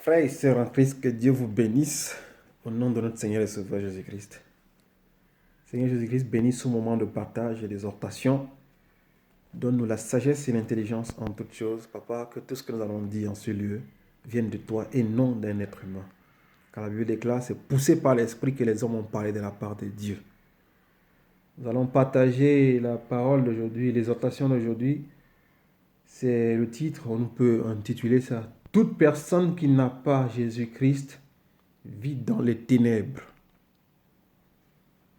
Frères et sœurs en Christ, que Dieu vous bénisse au nom de notre Seigneur et Sauveur Jésus-Christ. Seigneur Jésus-Christ, bénis ce moment de partage et d'exhortation. Donne-nous la sagesse et l'intelligence en toutes choses. Papa, que tout ce que nous allons dire en ce lieu vienne de toi et non d'un être humain. Car la Bible déclare, c'est poussé par l'Esprit que les hommes ont parlé de la part de Dieu. Nous allons partager la parole d'aujourd'hui, l'exhortation d'aujourd'hui. C'est le titre, on peut intituler ça « Toute personne qui n'a pas Jésus-Christ vit dans les ténèbres. »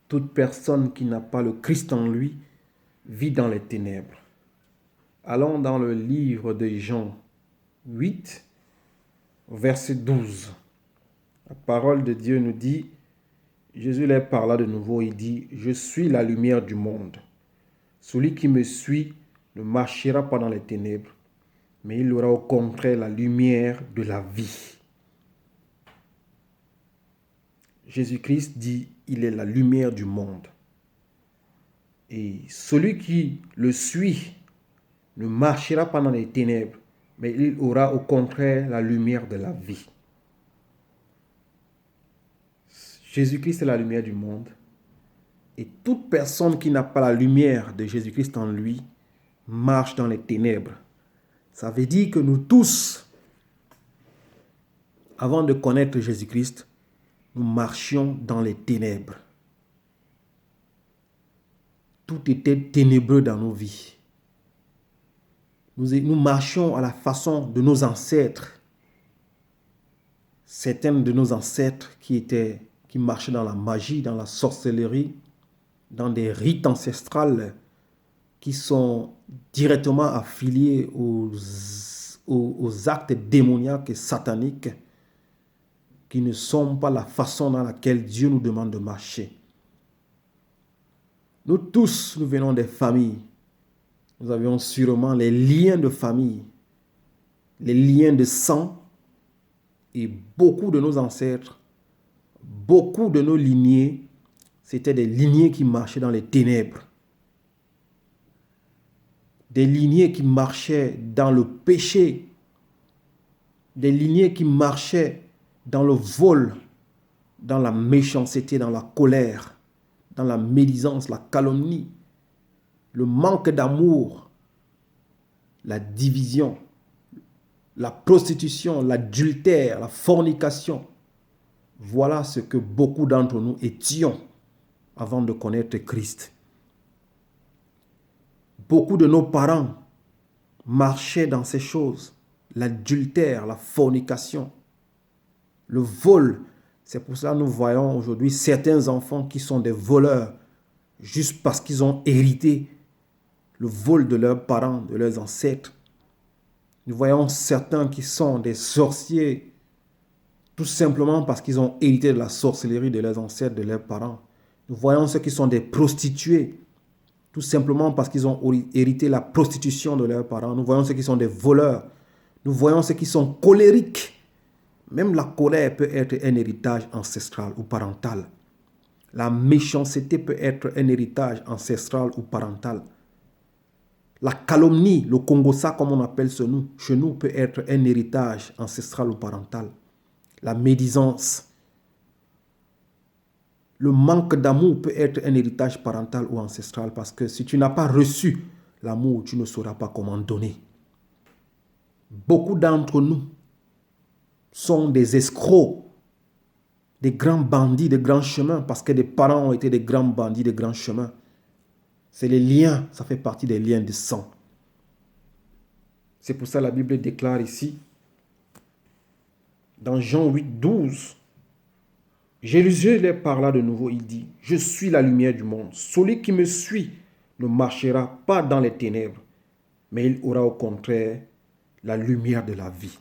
Toute personne qui n'a pas le Christ en lui vit dans les ténèbres. Allons dans le livre de Jean 8, verset 12. La parole de Dieu nous dit, Jésus leur parla de nouveau, il dit, « Je suis la lumière du monde. Celui qui me suit ne marchera pas dans les ténèbres, mais il aura au contraire la lumière de la vie. » Jésus-Christ dit, il est la lumière du monde. Et celui qui le suit ne marchera pas dans les ténèbres, mais il aura au contraire la lumière de la vie. Jésus-Christ est la lumière du monde. Et toute personne qui n'a pas la lumière de Jésus-Christ en lui marche dans les ténèbres. Ça veut dire que nous tous, avant de connaître Jésus-Christ, nous marchions dans les ténèbres. Tout était ténébreux dans nos vies. Nous marchions à la façon de nos ancêtres. Certains de nos ancêtres qui marchaient dans la magie, dans la sorcellerie, dans des rites ancestrales qui sont directement affiliés aux actes démoniaques et sataniques qui ne sont pas la façon dans laquelle Dieu nous demande de marcher. Nous tous, nous venons des familles. Nous avions sûrement les liens de famille, les liens de sang, et beaucoup de nos ancêtres, beaucoup de nos lignées, c'était des lignées qui marchaient dans les ténèbres. Des lignées qui marchaient dans le péché. Des lignées qui marchaient dans le vol, dans la méchanceté, dans la colère, dans la médisance, la calomnie, le manque d'amour, la division, la prostitution, l'adultère, la fornication. Voilà ce que beaucoup d'entre nous étions avant de connaître Christ. Beaucoup de nos parents marchaient dans ces choses, l'adultère, la fornication, le vol. C'est pour ça que nous voyons aujourd'hui certains enfants qui sont des voleurs juste parce qu'ils ont hérité le vol de leurs parents, de leurs ancêtres. Nous voyons certains qui sont des sorciers tout simplement parce qu'ils ont hérité de la sorcellerie de leurs ancêtres, de leurs parents. Nous voyons ceux qui sont des prostituées tout simplement parce qu'ils ont hérité la prostitution de leurs parents. Nous voyons ceux qui sont des voleurs. Nous voyons ceux qui sont colériques. Même la colère peut être un héritage ancestral ou parental. La méchanceté peut être un héritage ancestral ou parental. La calomnie, le kongosa comme on appelle chez nous, peut être un héritage ancestral ou parental. La médisance, le manque d'amour peut être un héritage parental ou ancestral parce que si tu n'as pas reçu l'amour, tu ne sauras pas comment donner. Beaucoup d'entre nous sont des escrocs, des grands bandits de grands chemins parce que des parents ont été des grands bandits de grands chemins. C'est les liens, ça fait partie des liens de sang. C'est pour ça que la Bible déclare ici, dans Jean 8, 12, Jésus leur parla de nouveau, il dit, « Je suis la lumière du monde. Celui qui me suit ne marchera pas dans les ténèbres, mais il aura au contraire la lumière de la vie. »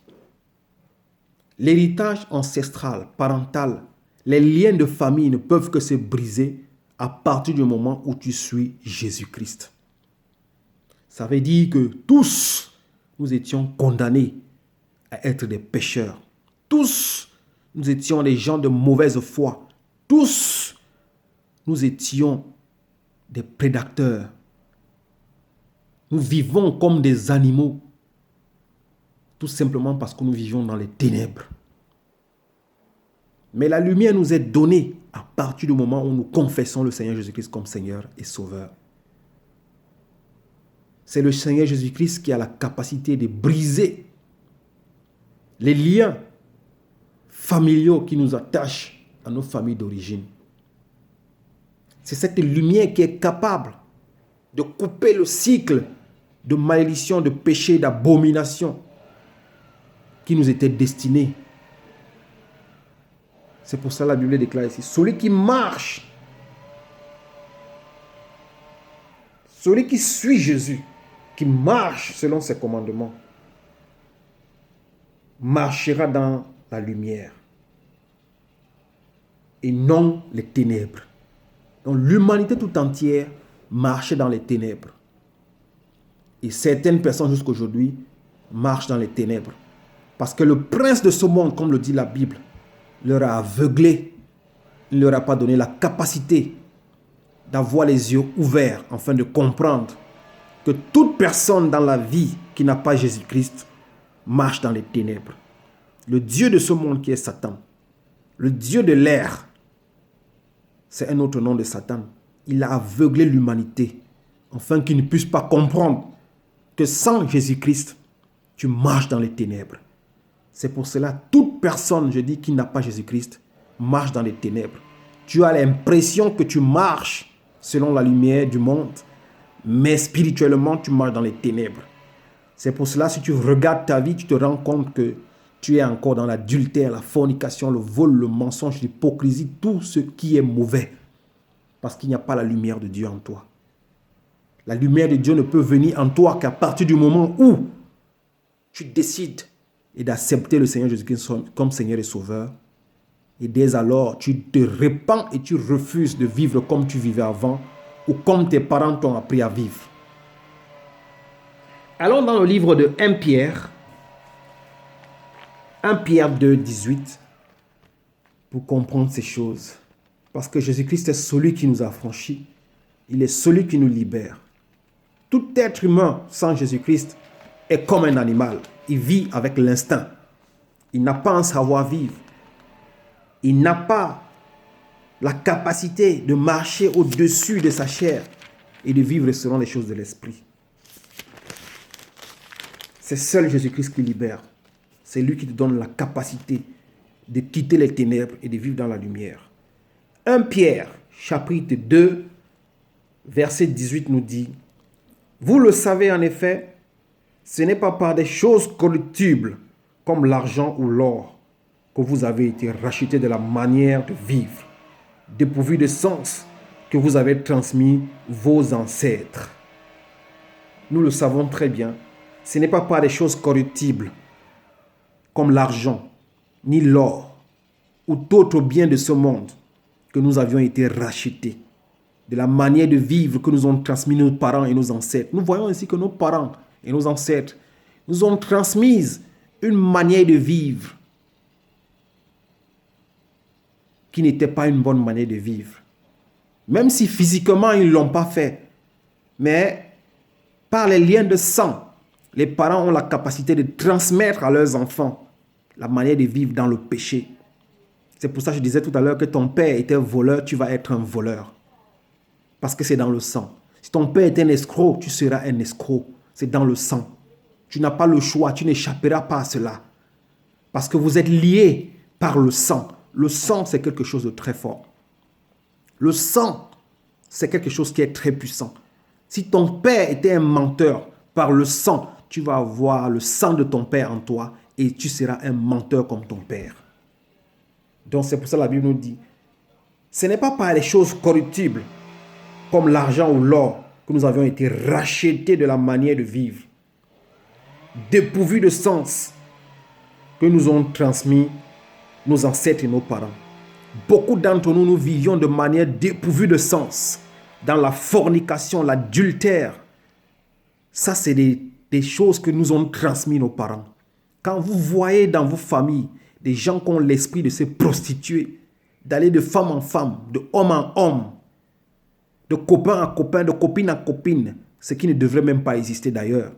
L'héritage ancestral, parental, les liens de famille ne peuvent que se briser à partir du moment où tu suis Jésus-Christ. Ça veut dire que tous, nous étions condamnés à être des pécheurs. Tous, nous étions des gens de mauvaise foi. Tous, nous étions des prédateurs. Nous vivons comme des animaux. Tout simplement parce que nous vivions dans les ténèbres. Mais la lumière nous est donnée à partir du moment où nous confessons le Seigneur Jésus-Christ comme Seigneur et Sauveur. C'est le Seigneur Jésus-Christ qui a la capacité de briser les liens familiaux qui nous attachent à nos familles d'origine. C'est cette lumière qui est capable de couper le cycle de malédiction, de péché, d'abomination qui nous était destiné. C'est pour ça que la Bible déclare ici, celui qui marche, celui qui suit Jésus, qui marche selon ses commandements, marchera dans la lumière et non les ténèbres. Donc l'humanité tout entière marchait dans les ténèbres. Et certaines personnes jusqu'à aujourd'hui marchent dans les ténèbres. Parce que le prince de ce monde, comme le dit la Bible, leur a aveuglé. Il ne leur a pas donné la capacité d'avoir les yeux ouverts afin de comprendre que toute personne dans la vie qui n'a pas Jésus-Christ marche dans les ténèbres. Le Dieu de ce monde qui est Satan, le Dieu de l'air, c'est un autre nom de Satan. Il a aveuglé l'humanité afin qu'ils ne puissent pas comprendre que sans Jésus-Christ, tu marches dans les ténèbres. C'est pour cela, toute personne, je dis, qui n'a pas Jésus-Christ, marche dans les ténèbres. Tu as l'impression que tu marches selon la lumière du monde, mais spirituellement, tu marches dans les ténèbres. C'est pour cela, si tu regardes ta vie, tu te rends compte que tu es encore dans l'adultère, la fornication, le vol, le mensonge, l'hypocrisie, tout ce qui est mauvais. Parce qu'il n'y a pas la lumière de Dieu en toi. La lumière de Dieu ne peut venir en toi qu'à partir du moment où tu décides et d'accepter le Seigneur Jésus-Christ comme Seigneur et Sauveur. Et dès alors, tu te répands et tu refuses de vivre comme tu vivais avant ou comme tes parents t'ont appris à vivre. Allons dans le livre de 1 Pierre 2, 18, pour comprendre ces choses. Parce que Jésus-Christ est celui qui nous a affranchis. Il est celui qui nous libère. Tout être humain sans Jésus-Christ est comme un animal. Il vit avec l'instinct. Il n'a pas un savoir-vivre. Il n'a pas la capacité de marcher au-dessus de sa chair et de vivre selon les choses de l'esprit. C'est seul Jésus-Christ qui libère. C'est lui qui te donne la capacité de quitter les ténèbres et de vivre dans la lumière. 1 Pierre, chapitre 2, verset 18 nous dit, « Vous le savez en effet, ce n'est pas par des choses corruptibles comme l'argent ou l'or que vous avez été rachetés de la manière de vivre, dépourvu de sens que vous avez transmis vos ancêtres. » Nous le savons très bien, ce n'est pas par des choses corruptibles comme l'argent, ni l'or, ou d'autres biens de ce monde que nous avions été rachetés, de la manière de vivre que nous ont transmis nos parents et nos ancêtres. Nous voyons ainsi que nos parents et nos ancêtres nous ont transmis une manière de vivre qui n'était pas une bonne manière de vivre. Même si physiquement ils ne l'ont pas fait, mais par les liens de sang, les parents ont la capacité de transmettre à leurs enfants la manière de vivre dans le péché. C'est pour ça que je disais tout à l'heure que ton père était voleur, tu vas être un voleur. Parce que c'est dans le sang. Si ton père est un escroc, tu seras un escroc. C'est dans le sang. Tu n'as pas le choix, tu n'échapperas pas à cela. Parce que vous êtes liés par le sang. Le sang, c'est quelque chose de très fort. Le sang, c'est quelque chose qui est très puissant. Si ton père était un menteur, par le sang, tu vas avoir le sang de ton père en toi et tu seras un menteur comme ton père. Donc c'est pour ça que la Bible nous dit, ce n'est pas par les choses corruptibles, comme l'argent ou l'or, que nous avions été rachetés de la manière de vivre, dépourvus de sens, que nous ont transmis nos ancêtres et nos parents. Beaucoup d'entre nous, nous vivions de manière dépourvue de sens, dans la fornication, l'adultère. Ça, c'est des choses que nous ont transmis nos parents. Quand vous voyez dans vos familles des gens qui ont l'esprit de se prostituer, d'aller de femme en femme, de homme en homme, de copain à copain, de copine à copine, ce qui ne devrait même pas exister d'ailleurs.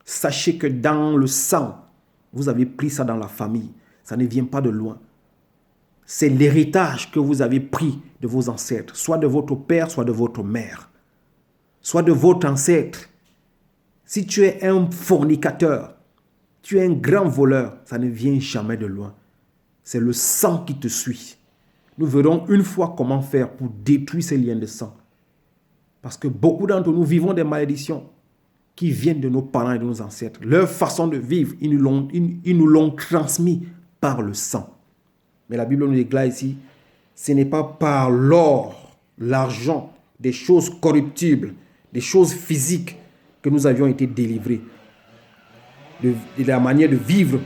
Sachez que dans le sang, vous avez pris ça dans la famille. Ça ne vient pas de loin. C'est l'héritage que vous avez pris de vos ancêtres, soit de votre père, soit de votre mère, soit de votre ancêtre. Si tu es un fornicateur, tu es un grand voleur, ça ne vient jamais de loin. C'est le sang qui te suit. Nous verrons une fois comment faire pour détruire ces liens de sang. Parce que beaucoup d'entre nous vivons des malédictions qui viennent de nos parents et de nos ancêtres. Leur façon de vivre, ils nous l'ont transmis par le sang. Mais la Bible nous déclare ici, ce n'est pas par l'or, l'argent, des choses corruptibles, des choses physiques que nous avions été délivrés. De la manière de vivre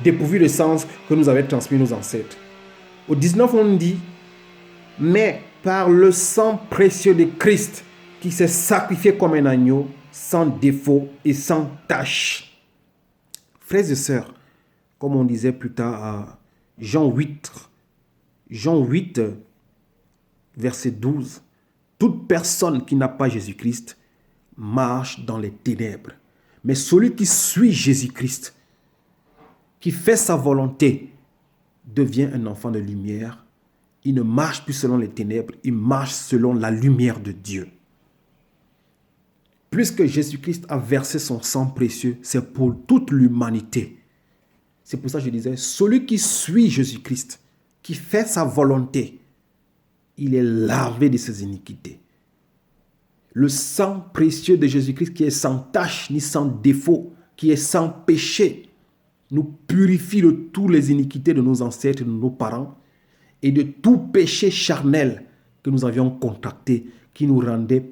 dépourvue de sens que nous avaient transmis nos ancêtres. Au 19, on dit, mais par le sang précieux de Christ, qui s'est sacrifié comme un agneau, sans défaut et sans tache. Frères et sœurs, comme on disait plus tard à Jean 8, verset 12, toute personne qui n'a pas Jésus-Christ marche dans les ténèbres. Mais celui qui suit Jésus-Christ, qui fait sa volonté, devient un enfant de lumière. Il ne marche plus selon les ténèbres, il marche selon la lumière de Dieu. Puisque Jésus-Christ a versé son sang précieux, c'est pour toute l'humanité. C'est pour ça que je disais, celui qui suit Jésus-Christ, qui fait sa volonté, il est lavé de ses iniquités. Le sang précieux de Jésus-Christ qui est sans tache ni sans défaut, qui est sans péché, nous purifie de toutes les iniquités de nos ancêtres et de nos parents et de tout péché charnel que nous avions contracté, qui nous rendait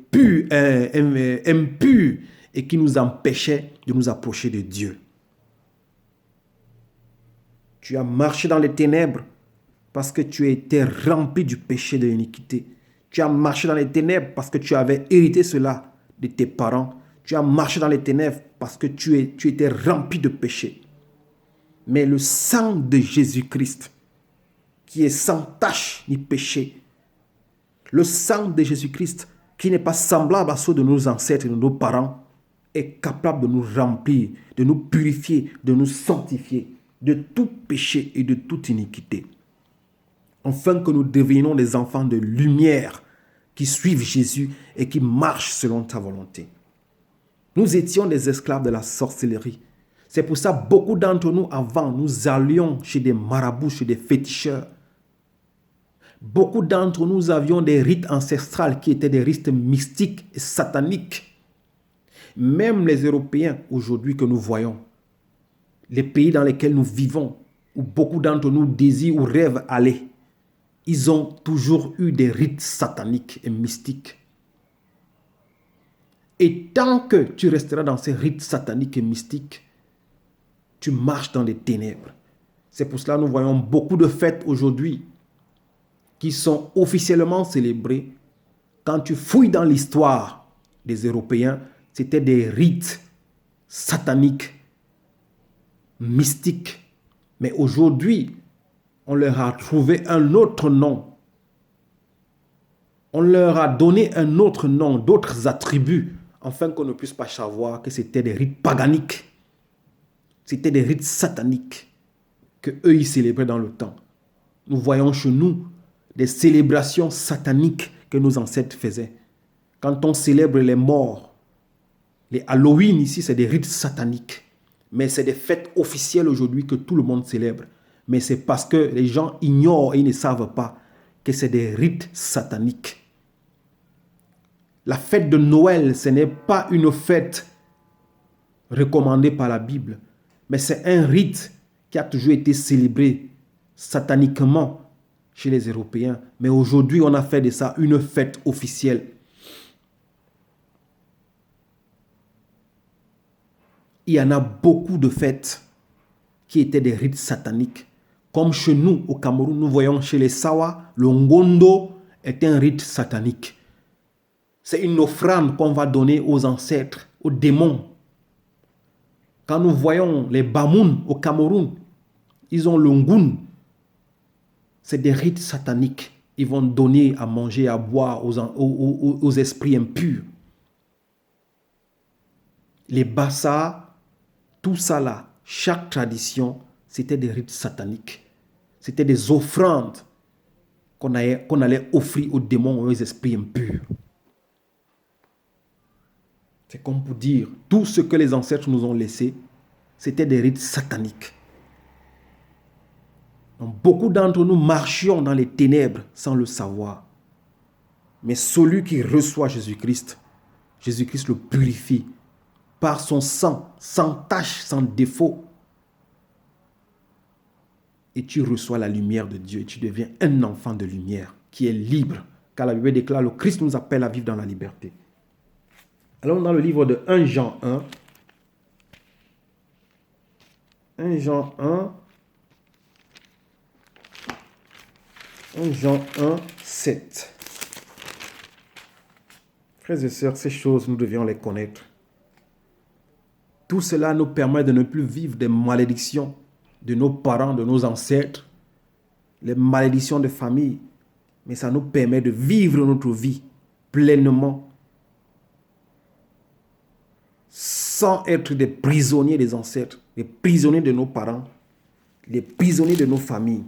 impurs et qui nous empêchait de nous approcher de Dieu. Tu as marché dans les ténèbres parce que tu étais rempli du péché de l'iniquité. Tu as marché dans les ténèbres parce que tu avais hérité cela de tes parents. Tu as marché dans les ténèbres parce que tu étais rempli de péché. Mais le sang de Jésus-Christ, qui est sans tache ni péché, le sang de Jésus-Christ, qui n'est pas semblable à ceux de nos ancêtres et de nos parents, est capable de nous remplir, de nous purifier, de nous sanctifier de tout péché et de toute iniquité. Afin que nous devenions des enfants de lumière qui suivent Jésus et qui marchent selon ta volonté. Nous étions des esclaves de la sorcellerie. C'est pour ça que beaucoup d'entre nous, avant, nous allions chez des marabouts, chez des féticheurs. Beaucoup d'entre nous avions des rites ancestrales qui étaient des rites mystiques et sataniques. Même les Européens, aujourd'hui que nous voyons, les pays dans lesquels nous vivons, où beaucoup d'entre nous désirent ou rêvent aller, ils ont toujours eu des rites sataniques et mystiques. Et tant que tu resteras dans ces rites sataniques et mystiques, tu marches dans les ténèbres. C'est pour cela que nous voyons beaucoup de fêtes aujourd'hui qui sont officiellement célébrées. Quand tu fouilles dans l'histoire des Européens, c'était des rites sataniques, mystiques. Mais aujourd'hui, on leur a trouvé un autre nom. On leur a donné un autre nom, d'autres attributs, afin qu'on ne puisse pas savoir que c'était des rites paganiques. C'était des rites sataniques que eux ils célébraient dans le temps. Nous voyons chez nous des célébrations sataniques que nos ancêtres faisaient. Quand on célèbre les morts, les Halloween ici, c'est des rites sataniques. Mais c'est des fêtes officielles aujourd'hui que tout le monde célèbre. Mais c'est parce que les gens ignorent et ils ne savent pas que c'est des rites sataniques. La fête de Noël, ce n'est pas une fête recommandée par la Bible, mais c'est un rite qui a toujours été célébré sataniquement chez les Européens. Mais aujourd'hui, on a fait de ça une fête officielle. Il y en a beaucoup de fêtes qui étaient des rites sataniques. Comme chez nous, au Cameroun, nous voyons chez les Sawa, le Ngondo est un rite satanique. C'est une offrande qu'on va donner aux ancêtres, aux démons. Quand nous voyons les Bamoun au Cameroun, ils ont le Ngun. C'est des rites sataniques. Ils vont donner à manger, à boire aux esprits impurs. Les Bassa, tout ça là, chaque tradition, c'était des rites sataniques. C'était des offrandes qu'on allait offrir aux démons ou aux esprits impurs. C'est comme pour dire, tout ce que les ancêtres nous ont laissé, c'était des rites sataniques. Donc, beaucoup d'entre nous marchions dans les ténèbres sans le savoir. Mais celui qui reçoit Jésus-Christ le purifie par son sang, sans tache, sans défaut. Et tu reçois la lumière de Dieu et tu deviens un enfant de lumière qui est libre. Car la Bible déclare, le Christ nous appelle à vivre dans la liberté. Alors dans le livre de 1 Jean 1, 1 Jean 1, 1 Jean 1, 7. Frères et sœurs, ces choses, nous devions les connaître. Tout cela nous permet de ne plus vivre des malédictions de nos parents, de nos ancêtres, les malédictions de famille, mais ça nous permet de vivre notre vie pleinement, sans être des prisonniers des ancêtres, des prisonniers de nos parents, les prisonniers de nos familles.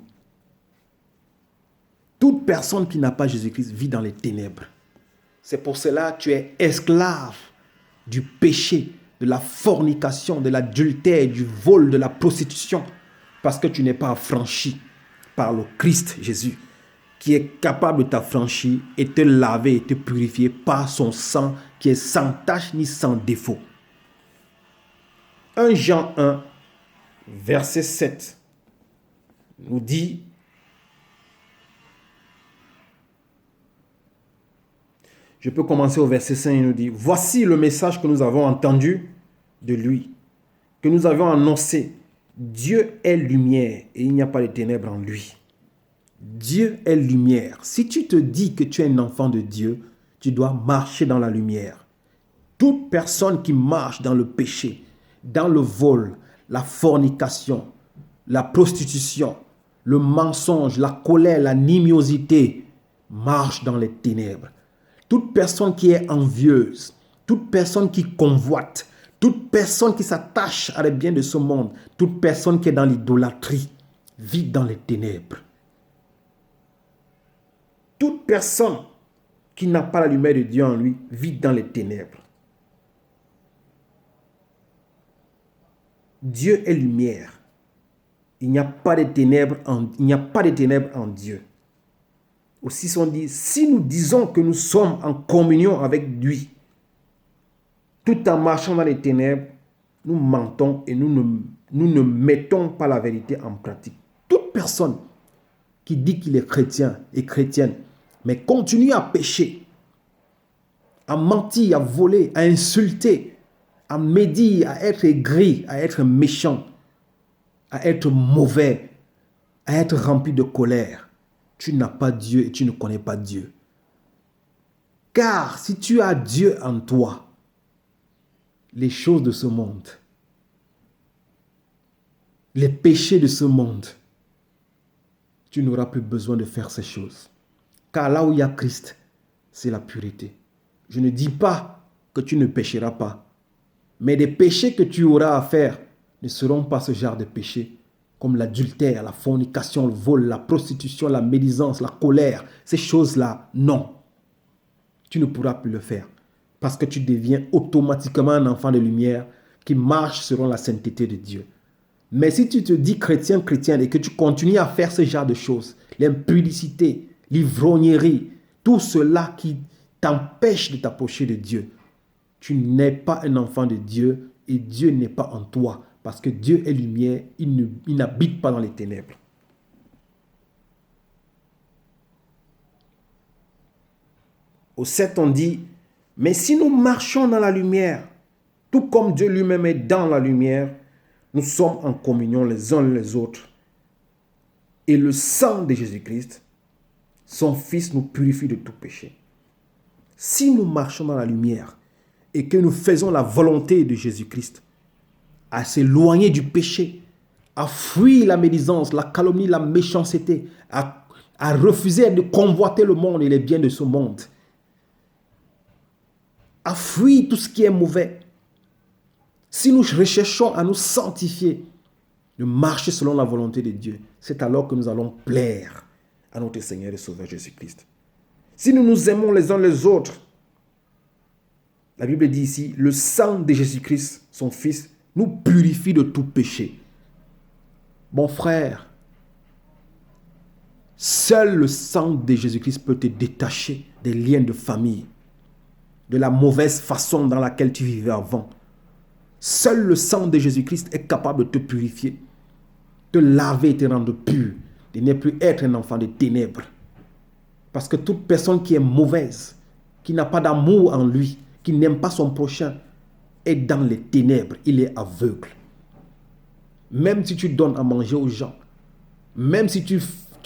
Toute personne qui n'a pas Jésus-Christ vit dans les ténèbres. C'est pour cela que tu es esclave du péché, de la fornication, de l'adultère, du vol, de la prostitution, parce que tu n'es pas affranchi par le Christ Jésus, qui est capable de t'affranchir et te laver et te purifier par son sang qui est sans tache ni sans défaut. 1 Jean 1, verset 7 nous dit: je peux commencer au verset 5, il nous dit: voici le message que nous avons entendu de lui, que nous avons annoncé. Dieu est lumière et il n'y a pas de ténèbres en lui. Dieu est lumière. Si tu te dis que tu es un enfant de Dieu, tu dois marcher dans la lumière. Toute personne qui marche dans le péché, dans le vol, la fornication, la prostitution, le mensonge, la colère, la nimiosité, marche dans les ténèbres. Toute personne qui est envieuse, toute personne qui convoite, toute personne qui s'attache à les biens de ce monde, toute personne qui est dans l'idolâtrie, vit dans les ténèbres. Toute personne qui n'a pas la lumière de Dieu en lui, vit dans les ténèbres. Dieu est lumière. Il n'y a pas de ténèbres en Dieu. Aussi on dit, si nous disons que nous sommes en communion avec lui, tout en marchant dans les ténèbres, nous mentons et nous ne mettons pas la vérité en pratique. Toute personne qui dit qu'il est chrétien et chrétienne, mais continue à pécher, à mentir, à voler, à insulter, à médire, à être aigri, à être méchant, à être mauvais, à être rempli de colère, tu n'as pas Dieu et tu ne connais pas Dieu. Car si tu as Dieu en toi, les choses de ce monde, les péchés de ce monde, tu n'auras plus besoin de faire ces choses. Car là où il y a Christ, c'est la pureté. Je ne dis pas que tu ne pécheras pas, mais les péchés que tu auras à faire ne seront pas ce genre de péchés, comme l'adultère, la fornication, le vol, la prostitution, la médisance, la colère. Ces choses-là, non. Tu ne pourras plus le faire. Parce que tu deviens automatiquement un enfant de lumière qui marche selon la sainteté de Dieu. Mais si tu te dis chrétien, chrétienne et que tu continues à faire ce genre de choses, l'impudicité, l'ivrognerie, tout cela qui t'empêche de t'approcher de Dieu, tu n'es pas un enfant de Dieu et Dieu n'est pas en toi. Parce que Dieu est lumière, il n'habite pas dans les ténèbres. Au 7, on dit: mais si nous marchons dans la lumière, tout comme Dieu lui-même est dans la lumière, nous sommes en communion les uns les autres. Et le sang de Jésus-Christ, son Fils, nous purifie de tout péché. Si nous marchons dans la lumière et que nous faisons la volonté de Jésus-Christ, à s'éloigner du péché, à fuir la médisance, la calomnie, la méchanceté, à refuser de convoiter le monde et les biens de ce monde, à fuir tout ce qui est mauvais. Si nous recherchons à nous sanctifier, de marcher selon la volonté de Dieu, c'est alors que nous allons plaire à notre Seigneur et Sauveur Jésus-Christ. Si nous nous aimons les uns les autres, la Bible dit ici, le sang de Jésus-Christ, son Fils, nous purifie de tout péché. Mon frère, seul le sang de Jésus-Christ peut te détacher des liens de famille, de la mauvaise façon dans laquelle tu vivais avant. Seul le sang de Jésus-Christ est capable de te purifier, te laver et te rendre pur, de ne plus être un enfant de ténèbres. Parce que toute personne qui est mauvaise, qui n'a pas d'amour en lui, qui n'aime pas son prochain, est dans les ténèbres, il est aveugle. Même si tu donnes à manger aux gens, même si tu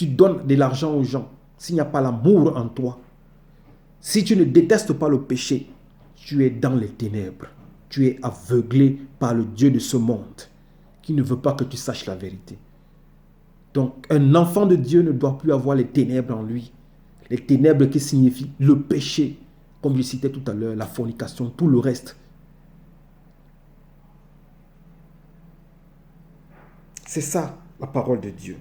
donnes de l'argent aux gens, s'il n'y a pas l'amour en toi, si tu ne détestes pas le péché, tu es dans les ténèbres. Tu es aveuglé par le Dieu de ce monde qui ne veut pas que tu saches la vérité. Donc, un enfant de Dieu ne doit plus avoir les ténèbres en lui. Les ténèbres qui signifient le péché, comme je citais tout à l'heure, la fornication, tout le reste. C'est ça, la parole de Dieu.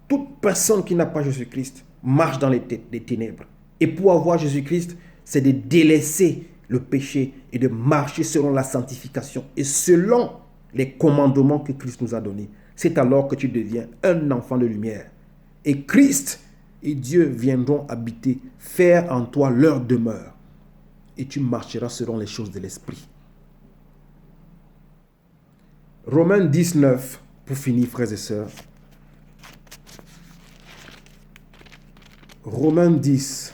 Toute personne qui n'a pas Jésus-Christ marche dans les ténèbres. Et pour avoir Jésus-Christ, c'est de délaisser le péché et de marcher selon la sanctification et selon les commandements que Christ nous a donnés. C'est alors que tu deviens un enfant de lumière. Et Christ et Dieu viendront habiter, faire en toi leur demeure. Et tu marcheras selon les choses de l'esprit. Romains 19, pour finir, frères et sœurs. Romains 10,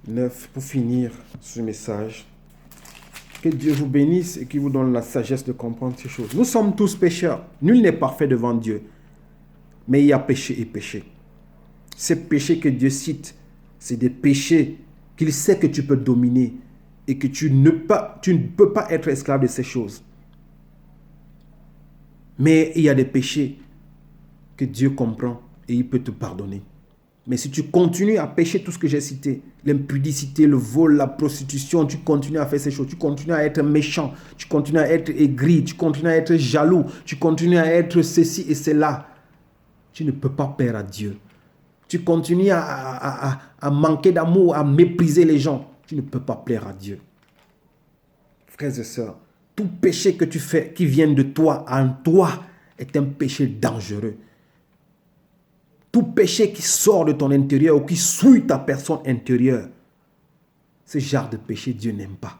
9, pour finir ce message. Que Dieu vous bénisse et qu'il vous donne la sagesse de comprendre ces choses. Nous sommes tous pécheurs. Nul n'est parfait devant Dieu. Mais il y a péché et péché. Ces péchés que Dieu cite, c'est des péchés qu'il sait que tu peux dominer et que tu ne peux pas être esclave de ces choses. Mais il y a des péchés que Dieu comprend et il peut te pardonner. Mais si tu continues à pécher tout ce que j'ai cité, l'impudicité, le vol, la prostitution, tu continues à faire ces choses, tu continues à être méchant, tu continues à être aigri, tu continues à être jaloux, tu continues à être ceci et cela, tu ne peux pas plaire à Dieu. Tu continues à manquer d'amour, à mépriser les gens, tu ne peux pas plaire à Dieu. Frères et sœurs, tout péché que tu fais qui vient de toi, en toi, est un péché dangereux. Tout péché qui sort de ton intérieur ou qui souille ta personne intérieure, ce genre de péché, Dieu n'aime pas.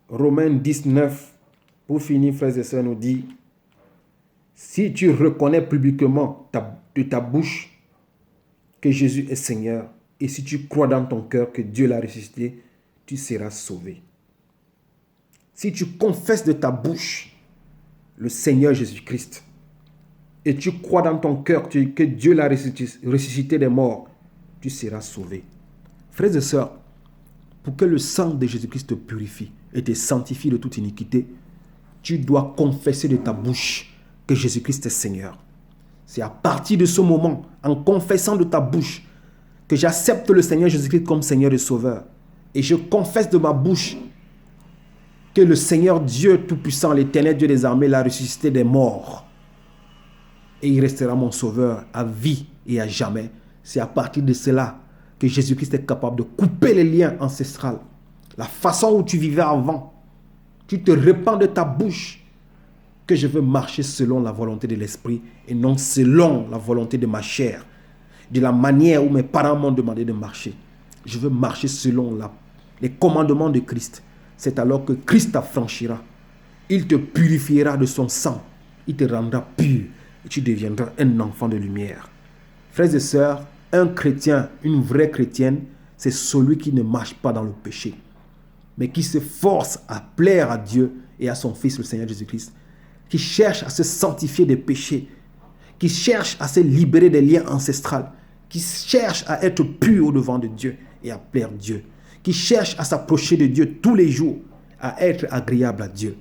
Romains 19, pour finir, frères et sœurs, nous dit, si tu reconnais publiquement de ta bouche que Jésus est Seigneur, et si tu crois dans ton cœur que Dieu l'a ressuscité, tu seras sauvé. Si tu confesses de ta bouche le Seigneur Jésus-Christ, et tu crois dans ton cœur que Dieu l'a ressuscité des morts, tu seras sauvé. Frères et sœurs, pour que le sang de Jésus-Christ te purifie et te sanctifie de toute iniquité, tu dois confesser de ta bouche que Jésus-Christ est Seigneur. C'est à partir de ce moment, en confessant de ta bouche, que j'accepte le Seigneur Jésus-Christ comme Seigneur et Sauveur. Et je confesse de ma bouche que le Seigneur Dieu Tout-Puissant, l'Éternel Dieu des armées, l'a ressuscité des morts. Et il restera mon sauveur à vie et à jamais. C'est à partir de cela que Jésus-Christ est capable de couper les liens ancestraux. La façon où tu vivais avant, tu te répands de ta bouche que je veux marcher selon la volonté de l'esprit et non selon la volonté de ma chair, de la manière où mes parents m'ont demandé de marcher. Je veux marcher selon les commandements de Christ. C'est alors que Christ t'affranchira. Il te purifiera de son sang. Il te rendra pur. Et tu deviendras un enfant de lumière. Frères et sœurs, un chrétien, une vraie chrétienne, c'est celui qui ne marche pas dans le péché, mais qui se force à plaire à Dieu et à son Fils, le Seigneur Jésus-Christ, qui cherche à se sanctifier des péchés, qui cherche à se libérer des liens ancestraux, qui cherche à être pur au-devant de Dieu et à plaire Dieu, qui cherche à s'approcher de Dieu tous les jours, à être agréable à Dieu.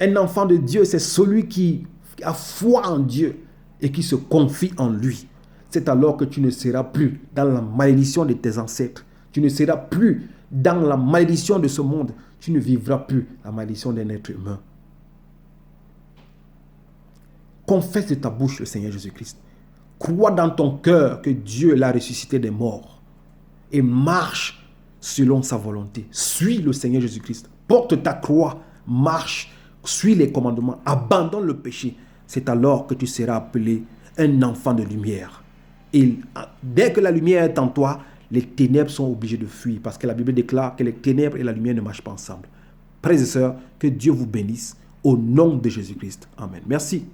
Un enfant de Dieu, c'est celui qui a foi en Dieu et qui se confie en lui. C'est alors que tu ne seras plus dans la malédiction de tes ancêtres. Tu ne seras plus dans la malédiction de ce monde. tu ne vivras plus la malédiction d'un être humain. Confesse de ta bouche le Seigneur Jésus-Christ. Crois dans ton cœur que Dieu l'a ressuscité des morts. Et marche selon sa volonté. Suis le Seigneur Jésus-Christ. Porte ta croix. Marche. Suis les commandements. Abandonne le péché. C'est alors que tu seras appelé un enfant de lumière. Et dès que la lumière est en toi, les ténèbres sont obligées de fuir. Parce que la Bible déclare que les ténèbres et la lumière ne marchent pas ensemble. Frères et sœurs, que Dieu vous bénisse au nom de Jésus-Christ. Amen. Merci.